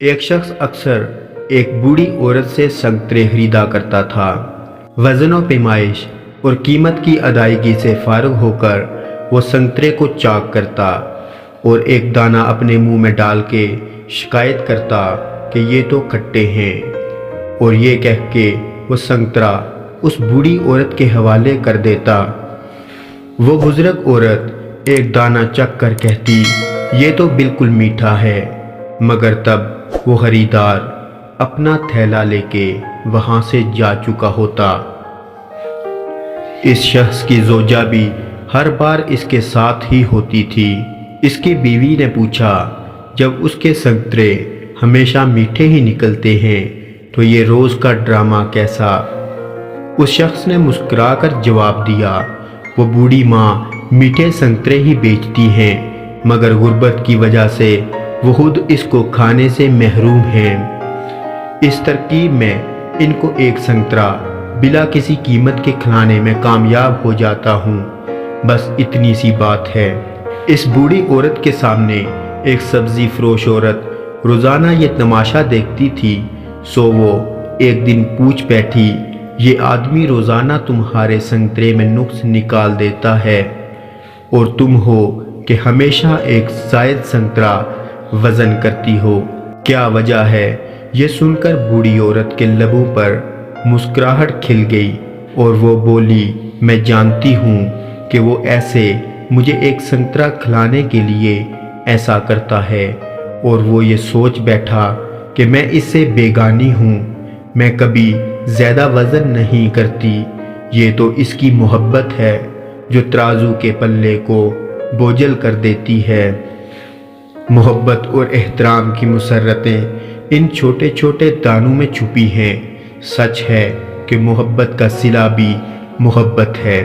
ایک شخص اکثر ایک بوڑھی عورت سے سنترے خریدا کرتا تھا۔ وزن و پیمائش اور قیمت کی ادائیگی سے فارغ ہو کر وہ سنترے کو چاک کرتا اور ایک دانہ اپنے منہ میں ڈال کے شکایت کرتا کہ یہ تو کھٹے ہیں، اور یہ کہہ کے وہ سنترا اس بوڑھی عورت کے حوالے کر دیتا۔ وہ بزرگ عورت ایک دانہ چکھ کر کہتی یہ تو بالکل میٹھا ہے، مگر تب وہ خریدار اپنا تھیلا لے کے وہاں سے جا چکا ہوتا۔ اس شخص کی زوجہ بھی ہر بار اس کے ساتھ ہی ہوتی تھی۔ اس کی بیوی نے پوچھا، جب اس کے سنترے ہمیشہ میٹھے ہی نکلتے ہیں تو یہ روز کا ڈرامہ کیسا؟ اس شخص نے مسکرا کر جواب دیا، وہ بوڑھی ماں میٹھے سنترے ہی بیچتی ہیں، مگر غربت کی وجہ سے وہ خود اس کو کھانے سے محروم ہیں۔ اس ترکیب میں ان کو ایک سنترا بلا کسی قیمت کے کھلانے میں کامیاب ہو جاتا ہوں، بس اتنی سی بات ہے۔ اس بوڑھی عورت کے سامنے ایک سبزی فروش عورت روزانہ یہ تماشا دیکھتی تھی، سو وہ ایک دن پوچھ بیٹھی، یہ آدمی روزانہ تمہارے سنترے میں نقص نکال دیتا ہے اور تم ہو کہ ہمیشہ ایک زائد سنترا وزن کرتی ہو، کیا وجہ ہے؟ یہ سن کر بوڑھی عورت کے لبوں پر مسکراہٹ کھل گئی اور وہ بولی، میں جانتی ہوں کہ وہ ایسے مجھے ایک سنترا کھلانے کے لیے ایسا کرتا ہے، اور وہ یہ سوچ بیٹھا کہ میں اس سے بیگانی ہوں، میں کبھی زیادہ وزن نہیں کرتی، یہ تو اس کی محبت ہے جو ترازو کے پلے کو بوجھل کر دیتی ہے۔ محبت اور احترام کی مسرتیں ان چھوٹے چھوٹے دانوں میں چھپی ہیں۔ سچ ہے کہ محبت کا صلہ بھی محبت ہے۔